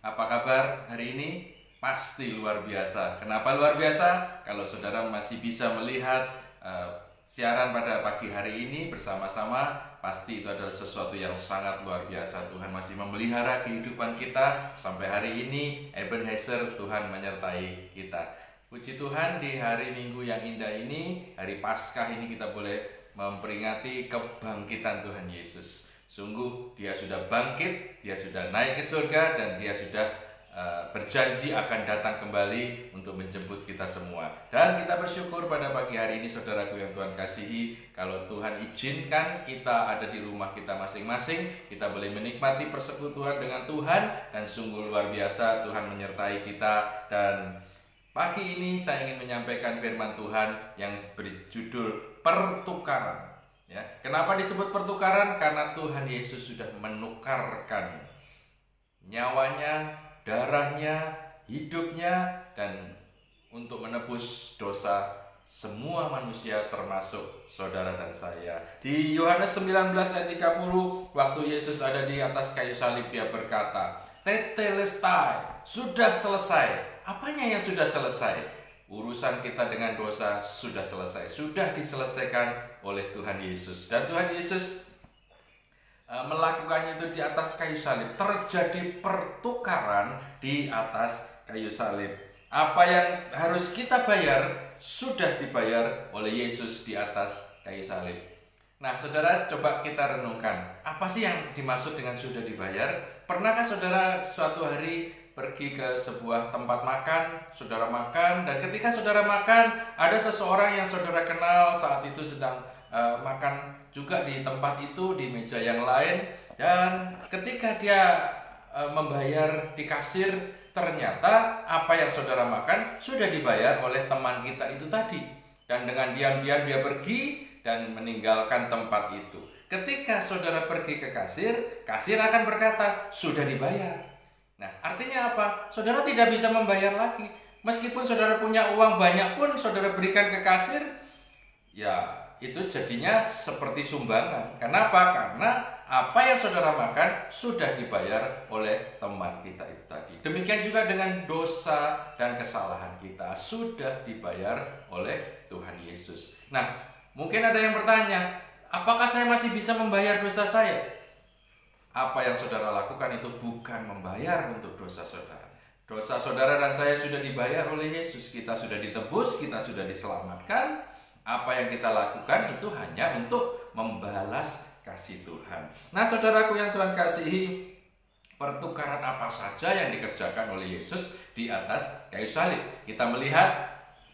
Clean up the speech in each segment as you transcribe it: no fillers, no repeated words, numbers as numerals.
Apa kabar hari ini? Pasti luar biasa. Kenapa luar biasa? Kalau saudara masih bisa melihat siaran pada pagi hari ini bersama-sama, pasti itu adalah sesuatu yang sangat luar biasa. Tuhan masih memelihara kehidupan kita sampai hari ini. Ebenezer, Tuhan menyertai kita. Puji Tuhan, di hari Minggu yang indah ini, hari Paskah ini, kita boleh memperingati kebangkitan Tuhan Yesus. Sungguh dia sudah bangkit, dia sudah naik ke surga, dan dia sudah berjanji akan datang kembali untuk menjemput kita semua. Dan kita bersyukur pada pagi hari ini, saudaraku yang Tuhan kasihi, kalau Tuhan izinkan kita ada di rumah kita masing-masing, kita boleh menikmati persekutuan dengan Tuhan, dan sungguh luar biasa Tuhan menyertai kita. Dan pagi ini saya ingin menyampaikan firman Tuhan yang berjudul pertukaran. Ya, kenapa disebut pertukaran? Karena Tuhan Yesus sudah menukarkan nyawanya, darahnya, hidupnya, dan untuk menebus dosa semua manusia termasuk saudara dan saya. Di Yohanes 19 ayat 30, waktu Yesus ada di atas kayu salib, dia berkata, "Tetelestai," sudah selesai. Apanya yang sudah selesai? Urusan kita dengan dosa sudah selesai, sudah diselesaikan oleh Tuhan Yesus. Dan Tuhan Yesus melakukannya itu di atas kayu salib. Terjadi pertukaran di atas kayu salib. Apa yang harus kita bayar sudah dibayar oleh Yesus di atas kayu salib. Nah, saudara, coba kita renungkan, apa sih yang dimaksud dengan sudah dibayar? Pernahkah saudara suatu hari pergi ke sebuah tempat makan, saudara makan, dan ketika saudara makan, ada seseorang yang saudara kenal saat itu sedang makan juga di tempat itu, di meja yang lain, dan ketika dia membayar di kasir, ternyata apa yang saudara makan sudah dibayar oleh teman kita itu tadi. Dan dengan diam-diam dia pergi dan meninggalkan tempat itu. Ketika saudara pergi ke kasir, kasir akan berkata, sudah dibayar. Nah, artinya apa? Saudara tidak bisa membayar lagi. Meskipun saudara punya uang banyak pun saudara berikan ke kasir, ya itu jadinya seperti sumbangan. Kenapa? Karena apa yang saudara makan sudah dibayar oleh teman kita itu tadi. Demikian juga dengan dosa dan kesalahan kita sudah dibayar oleh Tuhan Yesus. Nah, mungkin ada yang bertanya, apakah saya masih bisa membayar dosa saya? Apa yang saudara lakukan itu bukan membayar untuk dosa saudara. Dosa saudara dan saya sudah dibayar oleh Yesus. Kita sudah ditebus, kita sudah diselamatkan. Apa yang kita lakukan itu hanya untuk membalas kasih Tuhan. Nah, saudaraku yang Tuhan kasihi, pertukaran apa saja yang dikerjakan oleh Yesus di atas kayu salib? Kita melihat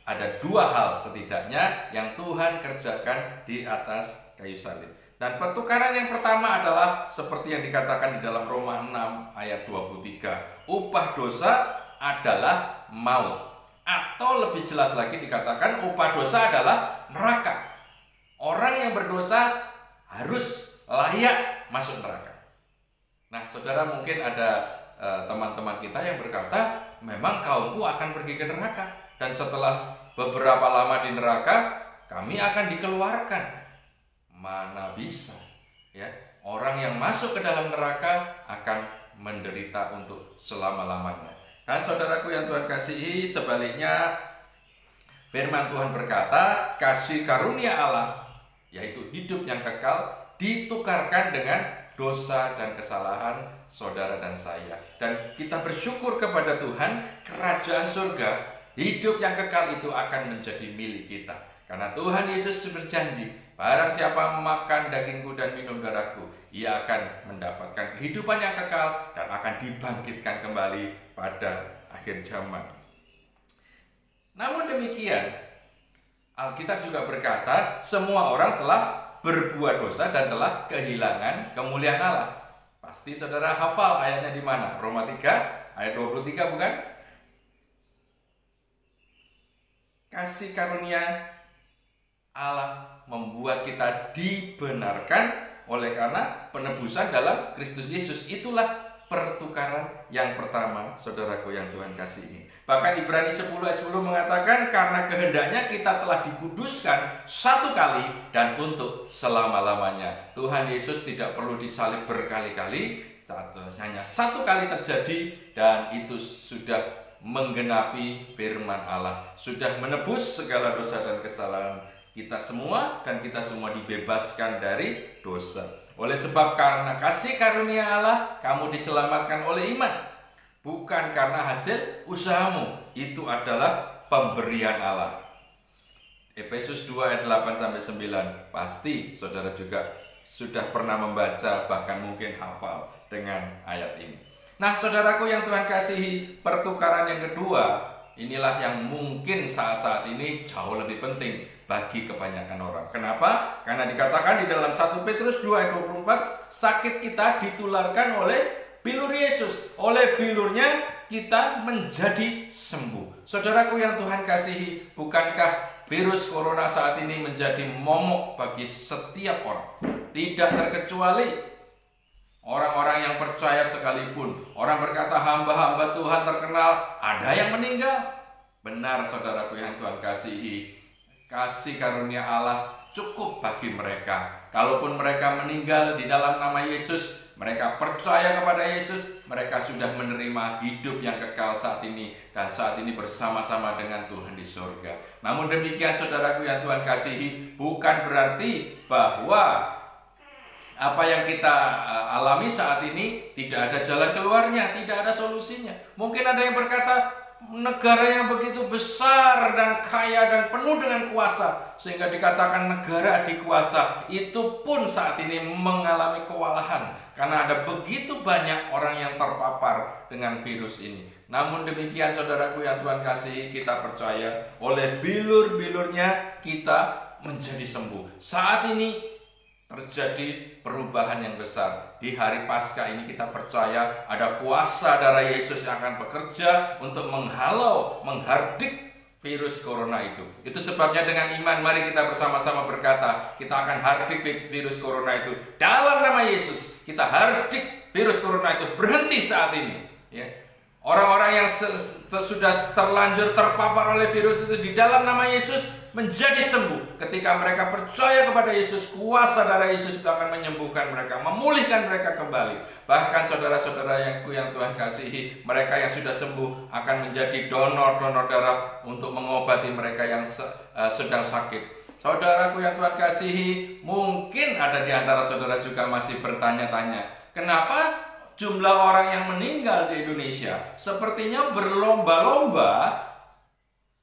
ada dua hal setidaknya yang Tuhan kerjakan di atas kayu salib. Dan pertukaran yang pertama adalah seperti yang dikatakan di dalam Roma 6 ayat 23. Upah dosa adalah maut. Atau lebih jelas lagi dikatakan upah dosa adalah neraka. Orang yang berdosa harus layak masuk neraka. Nah, saudara, mungkin ada teman-teman kita yang berkata, memang kaumku akan pergi ke neraka. Dan setelah beberapa lama di neraka, kami akan dikeluarkan. Mana bisa, ya, orang yang masuk ke dalam neraka akan menderita untuk selama-lamanya. Dan saudaraku yang Tuhan kasihi, sebaliknya firman Tuhan berkata, kasih karunia Allah, yaitu hidup yang kekal, ditukarkan dengan dosa dan kesalahan saudara dan saya. Dan kita bersyukur kepada Tuhan, kerajaan surga, hidup yang kekal itu akan menjadi milik kita. Karena Tuhan Yesus berjanji, barang siapa memakan dagingku dan minum darahku, ia akan mendapatkan kehidupan yang kekal dan akan dibangkitkan kembali pada akhir zaman. Namun demikian, Alkitab juga berkata, semua orang telah berbuat dosa dan telah kehilangan kemuliaan Allah. Pasti saudara hafal ayatnya di mana? Roma 3 ayat 23, bukan? Kasih karunia Allah membuat kita dibenarkan oleh karena penebusan dalam Kristus Yesus. Itulah pertukaran yang pertama, saudaraku yang Tuhan kasihi. Bahkan Ibrani 10 ayat 10 mengatakan, karena kehendaknya kita telah dikuduskan satu kali dan untuk selama-lamanya. Tuhan Yesus tidak perlu disalib berkali-kali. hanya satu kali terjadi, dan itu sudah menggenapi firman Allah, sudah menebus segala dosa dan kesalahan kita semua, dan kita semua dibebaskan dari dosa. Oleh sebab karena kasih karunia Allah, kamu diselamatkan oleh iman, bukan karena hasil usahamu. Itu adalah pemberian Allah. Efesus 2 ayat 8-9. Pasti saudara juga sudah pernah membaca, bahkan mungkin hafal dengan ayat ini. Nah, saudaraku yang Tuhan kasihi, pertukaran yang kedua inilah yang mungkin saat-saat ini jauh lebih penting bagi kebanyakan orang. Kenapa? Karena dikatakan di dalam 1 Petrus 2 ayat 24, sakit kita ditularkan oleh bilur Yesus. Oleh bilurnya kita menjadi sembuh. Saudaraku yang Tuhan kasihi, bukankah virus corona saat ini menjadi momok bagi setiap orang? Tidak terkecuali orang-orang yang percaya sekalipun. Orang berkata hamba-hamba Tuhan terkenal, ada yang meninggal. Benar saudaraku yang Tuhan kasihi, kasih karunia Allah cukup bagi mereka. Kalaupun mereka meninggal di dalam nama Yesus, mereka percaya kepada Yesus, mereka sudah menerima hidup yang kekal saat ini, dan saat ini bersama-sama dengan Tuhan di surga. Namun demikian saudaraku yang Tuhan kasihi, bukan berarti bahwa apa yang kita alami saat ini tidak ada jalan keluarnya, tidak ada solusinya. Mungkin ada yang berkata, negara yang begitu besar dan kaya dan penuh dengan kuasa, sehingga dikatakan negara adikuasa, itu pun saat ini mengalami kewalahan karena ada begitu banyak orang yang terpapar dengan virus ini. Namun demikian saudaraku yang Tuhan kasihi, kita percaya oleh bilur-bilurnya kita menjadi sembuh. Saat ini terjadi perubahan yang besar. Di hari Paskah ini kita percaya ada kuasa darah Yesus yang akan bekerja untuk menghalau, menghardik virus corona itu. Itu sebabnya dengan iman mari kita bersama-sama berkata, kita akan hardik virus corona itu dalam nama Yesus. Kita hardik virus corona itu berhenti saat ini, ya. Orang-orang yang sudah terlanjur terpapar oleh virus itu di dalam nama Yesus menjadi sembuh. Ketika mereka percaya kepada Yesus, kuasa darah Yesus itu akan menyembuhkan mereka, memulihkan mereka kembali. Bahkan saudara-saudara yang Tuhan kasihi, mereka yang sudah sembuh akan menjadi donor-donor darah untuk mengobati mereka yang sedang sakit. Saudaraku yang Tuhan kasihi, mungkin ada di antara saudara juga masih bertanya-tanya, kenapa jumlah orang yang meninggal di Indonesia sepertinya berlomba-lomba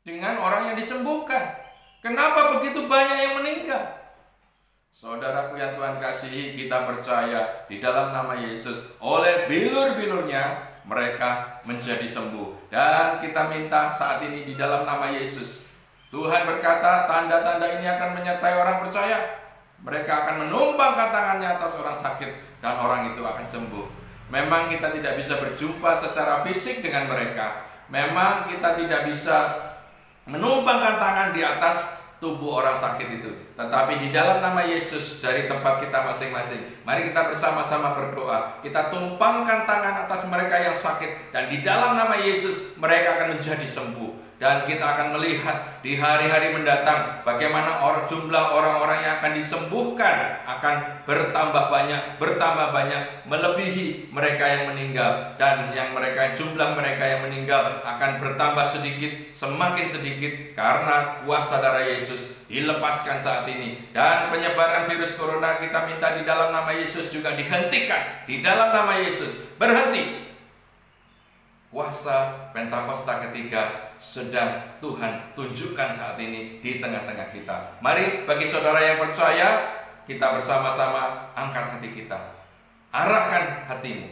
dengan orang yang disembuhkan? Kenapa begitu banyak yang meninggal? Saudaraku yang Tuhan kasihi, kita percaya di dalam nama Yesus, oleh bilur-bilurnya mereka menjadi sembuh. Dan kita minta saat ini di dalam nama Yesus, Tuhan berkata tanda-tanda ini akan menyertai orang percaya. Mereka akan menumpangkan tangannya atas orang sakit dan orang itu akan sembuh. Memang kita tidak bisa berjumpa secara fisik dengan mereka. Memang kita tidak bisa menumpangkan tangan di atas tubuh orang sakit itu. Tetapi di dalam nama Yesus, dari tempat kita masing-masing, mari kita bersama-sama berdoa. Kita tumpangkan tangan atas mereka yang sakit, dan di dalam nama Yesus mereka akan menjadi sembuh. Dan kita akan melihat di hari-hari mendatang bagaimana jumlah orang-orang yang akan disembuhkan akan bertambah banyak, melebihi mereka yang meninggal. Dan jumlah mereka yang meninggal akan bertambah sedikit, semakin sedikit, karena kuasa darah Yesus dilepaskan saat ini. Dan penyebaran virus corona kita minta di dalam nama Yesus juga dihentikan. Di dalam nama Yesus berhenti. Kuasa Pentakosta ketiga sedang Tuhan tunjukkan saat ini di tengah-tengah kita. Mari bagi saudara yang percaya, kita bersama-sama angkat hati kita. Arahkan hatimu.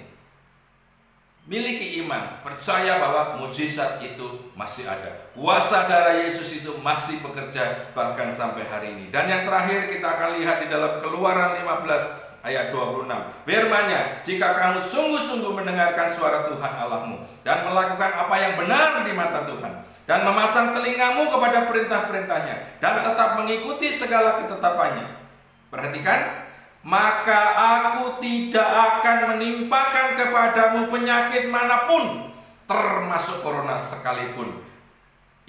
Miliki iman, percaya bahwa mujizat itu masih ada. Kuasa darah Yesus itu masih bekerja bahkan sampai hari ini. Dan yang terakhir kita akan lihat di dalam Keluaran 15 ayat 26. Firman-Nya, jika kamu sungguh-sungguh mendengarkan suara Tuhan Allahmu dan melakukan apa yang benar di mata Tuhan, dan memasang telingamu kepada perintah-perintahnya, dan tetap mengikuti segala ketetapannya. Perhatikan, maka aku tidak akan menimpakan kepadamu penyakit manapun, termasuk corona sekalipun,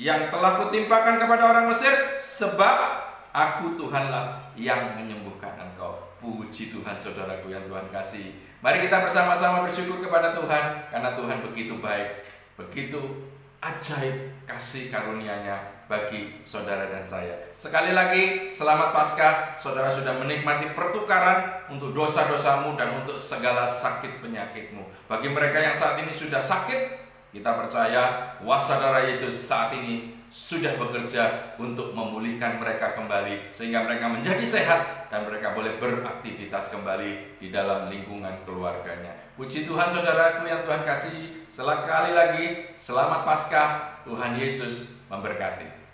yang telah kutimpakan kepada orang Mesir, sebab aku Tuhanlah yang menyembuhkan engkau. Puji Tuhan saudaraku yang Tuhan kasih. Mari kita bersama-sama bersyukur kepada Tuhan, karena Tuhan begitu baik, begitu ajaib kasih karunia-Nya bagi saudara dan saya. Sekali lagi, selamat Paskah. Saudara sudah menikmati pertukaran untuk dosa-dosamu dan untuk segala sakit penyakitmu. Bagi mereka yang saat ini sudah sakit, kita percaya kuasa darah Yesus saat ini sudah bekerja untuk memulihkan mereka kembali, sehingga mereka menjadi sehat dan mereka boleh beraktivitas kembali di dalam lingkungan keluarganya. Puji Tuhan saudaraku yang Tuhan kasih, sekali lagi selamat Paskah. Tuhan Yesus memberkati.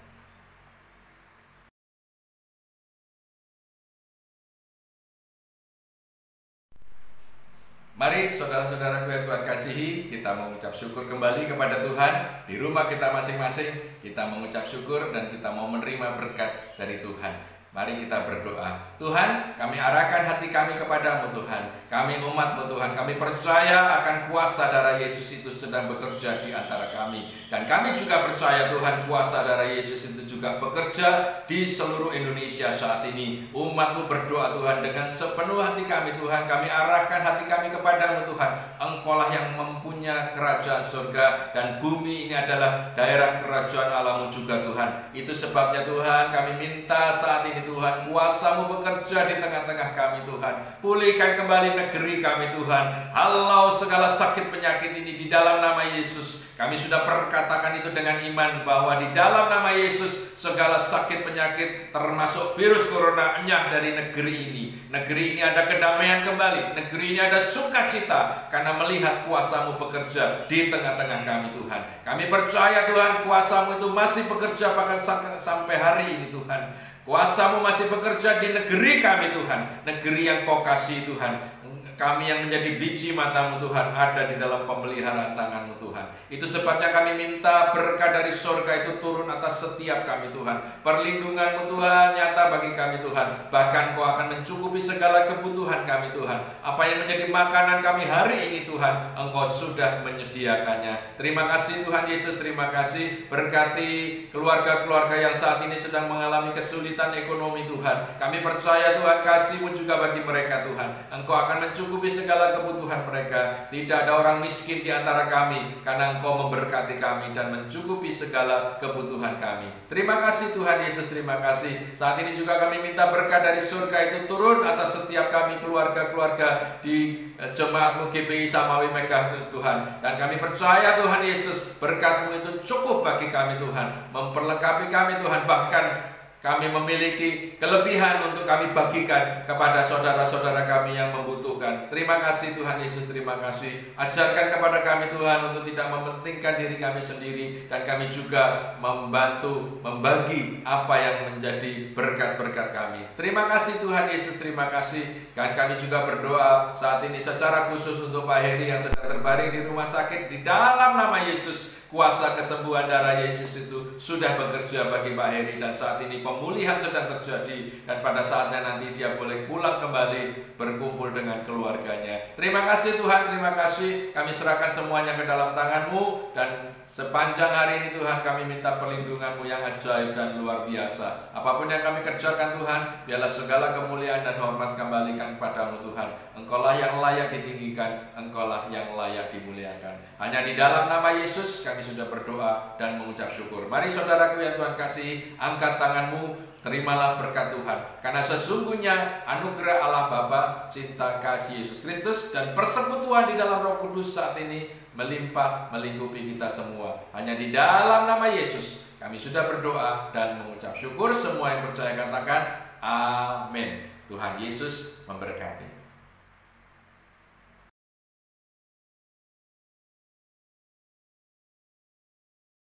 Mari saudara-saudaraku yang Tuhan kasihi, kita mengucap syukur kembali kepada Tuhan. Di rumah kita masing-masing, kita mengucap syukur dan kita mau menerima berkat dari Tuhan. Mari kita berdoa. Tuhan, kami arahkan hati kami kepadamu Tuhan. Kami umat-Mu Tuhan, kami percaya akan kuasa darah Yesus itu sedang bekerja di antara kami. Dan kami juga percaya Tuhan, kuasa darah Yesus itu juga bekerja di seluruh Indonesia saat ini. Umat-Mu berdoa Tuhan dengan sepenuh hati kami Tuhan. Kami arahkan hati kami kepadamu Tuhan. Engkaulah yang mempunyai kerajaan surga, dan bumi ini adalah daerah kerajaan Allah-Mu juga Tuhan. Itu sebabnya Tuhan, kami minta saat ini Tuhan, kuasa-Mu bekerja di tengah-tengah kami Tuhan. Pulihkan kembali negeri kami Tuhan. Halau segala sakit penyakit ini di dalam nama Yesus. Kami sudah perkatakan itu dengan iman, bahwa di dalam nama Yesus segala sakit penyakit termasuk virus corona enyah dari negeri ini. Negeri ini ada kedamaian kembali. Negeri ini ada sukacita karena melihat kuasa-Mu bekerja di tengah-tengah kami Tuhan. Kami percaya Tuhan, kuasa-Mu itu masih bekerja bahkan sampai hari ini Tuhan. Kuasa-Mu masih bekerja di negeri kami Tuhan. Negeri yang Kau kasih Tuhan. Kami yang menjadi biji mata-Mu Tuhan ada di dalam pemeliharaan tangan-Mu Tuhan. Itu sebabnya kami minta berkat dari surga itu turun atas setiap kami Tuhan. Perlindungan-Mu Tuhan nyata bagi kami Tuhan. Bahkan Kau akan mencukupi segala kebutuhan kami Tuhan. Apa yang menjadi makanan kami hari ini Tuhan, Engkau sudah menyediakannya. Terima kasih Tuhan Yesus, terima kasih. Berkati keluarga-keluarga yang saat ini sedang mengalami kesulitan ekonomi Tuhan. Kami percaya Tuhan, kasih-Mu juga bagi mereka Tuhan. Engkau akan mencukupi segala kebutuhan mereka. Tidak ada orang miskin di antara kami, karena Engkau memberkati kami dan mencukupi segala kebutuhan kami. Terima kasih Tuhan Yesus, terima kasih. Saat ini juga kami minta berkat dari surga itu turun atas setiap kami keluarga-keluarga di Jemaat-Mu GPI Samawi Megah Tuhan. Dan kami percaya Tuhan Yesus, berkat-Mu itu cukup bagi kami Tuhan, memperlengkapi kami Tuhan. Bahkan kami memiliki kelebihan untuk kami bagikan kepada saudara-saudara kami yang membutuhkan. Terima kasih Tuhan Yesus, terima kasih. Ajarkan kepada kami Tuhan untuk tidak mementingkan diri kami sendiri, dan kami juga membantu membagi apa yang menjadi berkat-berkat kami. Terima kasih Tuhan Yesus, terima kasih. Dan kami juga berdoa saat ini secara khusus untuk Pak Heri yang sedang terbaring di rumah sakit. Di dalam nama Yesus, kuasa kesembuhan darah Yesus itu sudah bekerja bagi Pak Heri, dan saat ini pemulihan sedang terjadi, dan pada saatnya nanti dia boleh pulang kembali berkumpul dengan keluarganya. Terima kasih Tuhan, terima kasih. Kami serahkan semuanya ke dalam tangan-Mu, dan sepanjang hari ini Tuhan kami minta perlindungan-Mu yang ajaib dan luar biasa. Apapun yang kami kerjakan Tuhan, biarlah segala kemuliaan dan hormat kembalikan kepadamu Tuhan. Engkaulah yang layak ditinggikan, Engkaulah yang layak dimuliakan. Hanya di dalam nama Yesus kami sudah berdoa dan mengucap syukur. Mari saudaraku yang Tuhan kasih, angkat tanganmu, terimalah berkat Tuhan. Karena sesungguhnya anugerah Allah Bapa, cinta kasih Yesus Kristus, dan persekutuan di dalam Roh Kudus saat ini melimpah melingkupi kita semua. Hanya di dalam nama Yesus kami sudah berdoa dan mengucap syukur. Semua yang percaya katakan amin. Tuhan Yesus memberkati.